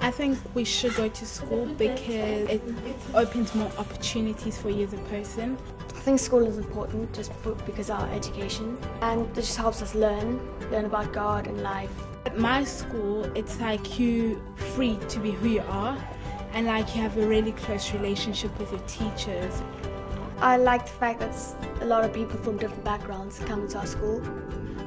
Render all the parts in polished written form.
I think we should go to school because it opens more opportunities for you as a person. I think school is important just because of our education, and it just helps us learn about God and life. At my school, it's like you free to be who you are, and like you have a really close relationship with your teachers. I like the fact that a lot of people from different backgrounds come to our school.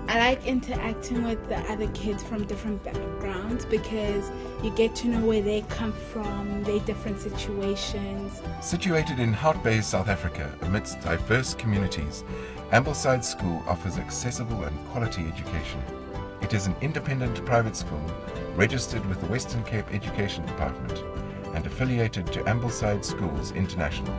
I like interacting with the other kids from different backgrounds because you get to know where they come from, their different situations. Situated in Hout Bay, South Africa, amidst diverse communities, Ambleside School offers accessible and quality education. It is an independent private school registered with the Western Cape Education Department and affiliated to Ambleside Schools International.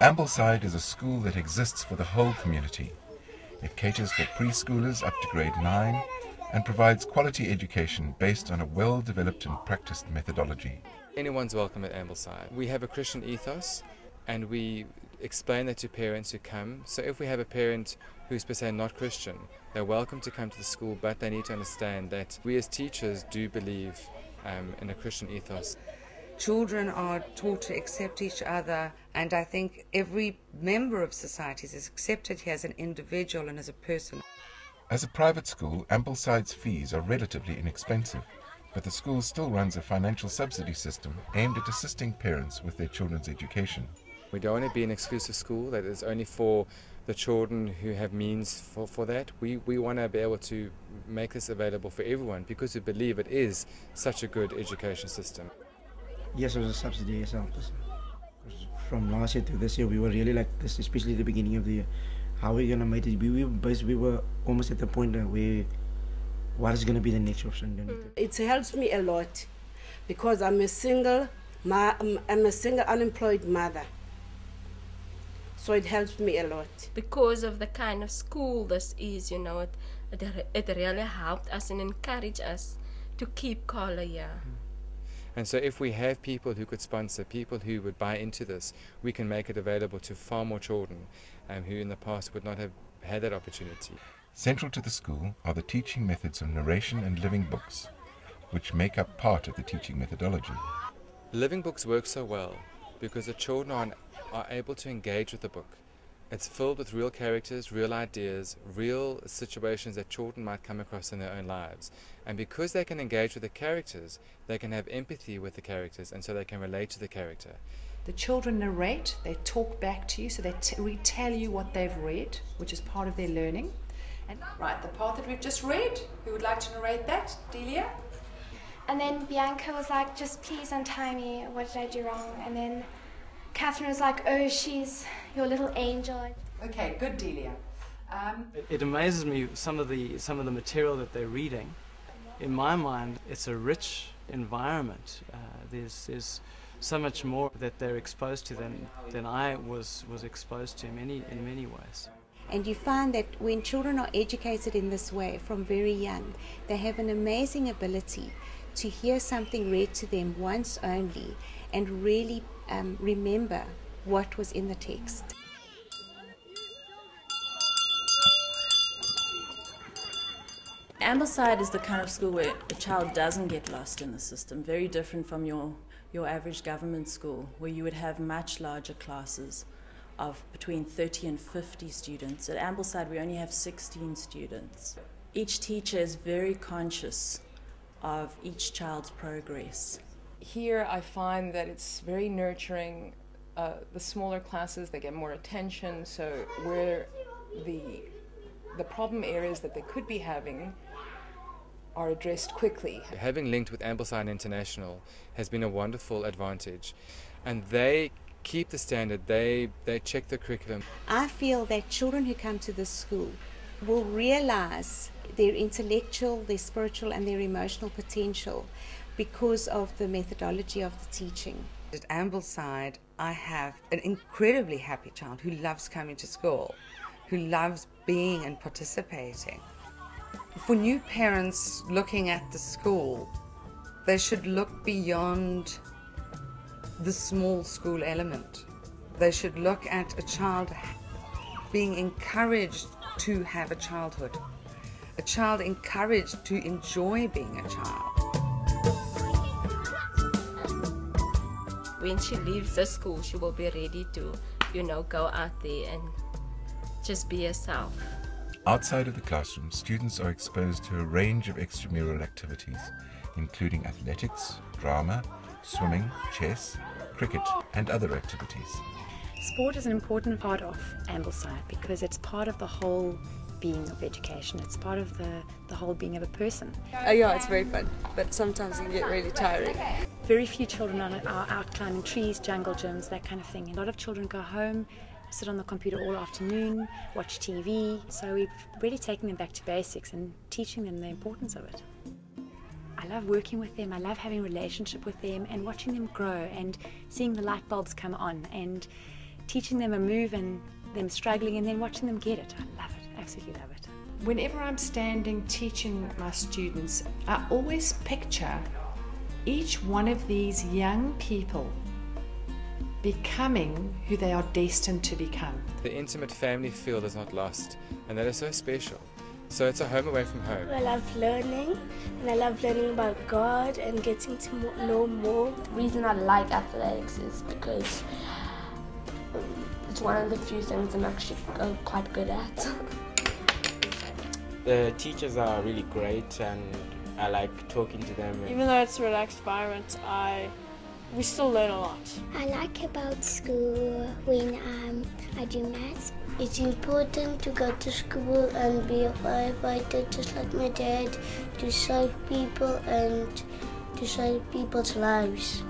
Ambleside is a school that exists for the whole community. It caters for preschoolers up to grade 9 and provides quality education based on a well-developed and practiced methodology. Anyone's welcome at Ambleside. We have a Christian ethos and we explain that to parents who come. So if we have a parent who's per se not Christian, they're welcome to come to the school, but they need to understand that we as teachers do believe in a Christian ethos. Children are taught to accept each other, and I think every member of society is accepted here as an individual and as a person. As a private school, Ambleside's fees are relatively inexpensive, but the school still runs a financial subsidy system aimed at assisting parents with their children's education. We don't want to be an exclusive school that is only for the children who have means for that. We want to be able to make this available for everyone because we believe it is such a good education system. Yes, it was a subsidy as well. From last year to this year, we were really like this, especially the beginning of the year. How are we going to make it? We were almost at the point where what is going to be the next option? It helps me a lot because I'm a single unemployed mother. So it helps me a lot. Because of the kind of school this is, you know, it really helped us and encouraged us to keep color here. And so if we have people who could sponsor, people who would buy into this, we can make it available to far more children who in the past would not have had that opportunity. Central to the school are the teaching methods of narration and living books, which make up part of the teaching methodology. Living books work so well because the children are able to engage with the book. It's filled with real characters, real ideas, real situations that children might come across in their own lives. And because they can engage with the characters, they can have empathy with the characters, and so they can relate to the character. The children narrate, they talk back to you, so they retell you what they've read, which is part of their learning. And right, the part that we've just read, who would like to narrate that? Delia? And then Bianca was like, just please untie me, what did I do wrong? And then Catherine was like, oh, she's your little angel. Okay, good, Delia. It amazes me some of the material that they're reading. In my mind, it's a rich environment. There's so much more that they're exposed to than I was exposed to in many ways. And you find that when children are educated in this way from very young, they have an amazing ability to hear something read to them once only and really remember what was in the text. Ambleside is the kind of school where a child doesn't get lost in the system, very different from your average government school, where you would have much larger classes of between 30 and 50 students. At Ambleside we only have 16 students. Each teacher is very conscious of each child's progress. Here I find that it's very nurturing. The smaller classes, they get more attention, so where the problem areas that they could be having are addressed quickly. Having linked with Ambleside International has been a wonderful advantage, and they keep the standard, they check the curriculum. I feel that children who come to this school will realize their intellectual, their spiritual and their emotional potential because of the methodology of the teaching. At Ambleside, I have an incredibly happy child who loves coming to school, who loves being and participating. For new parents looking at the school, they should look beyond the small school element. They should look at a child being encouraged to have a childhood, a child encouraged to enjoy being a child. When she leaves the school, she will be ready to, go out there and just be herself. Outside of the classroom, students are exposed to a range of extramural activities, including athletics, drama, swimming, chess, cricket, and other activities. Sport is an important part of Ambleside because it's part of the whole being of education. It's part of the whole being of a person. Yeah, it's very fun, but sometimes it can get really tiring. Very few children are out climbing trees, jungle gyms, that kind of thing. A lot of children go home, sit on the computer all afternoon, watch TV. So we've really taken them back to basics and teaching them the importance of it. I love working with them, I love having a relationship with them and watching them grow and seeing the light bulbs come on and teaching them a move and them struggling and then watching them get it. I love it, absolutely love it. Whenever I'm standing teaching my students, I always picture each one of these young people becoming who they are destined to become. The intimate family feel is not lost, and that is so special. So it's a home away from home. I love learning, and I love learning about God and getting to know more. The reason I like athletics is because it's one of the few things I'm actually quite good at. The teachers are really great and I like talking to them. Even though it's a relaxed environment, we still learn a lot. I like about school when I do maths. It's important to go to school and be a firefighter just like my dad, to save people and to save people's lives.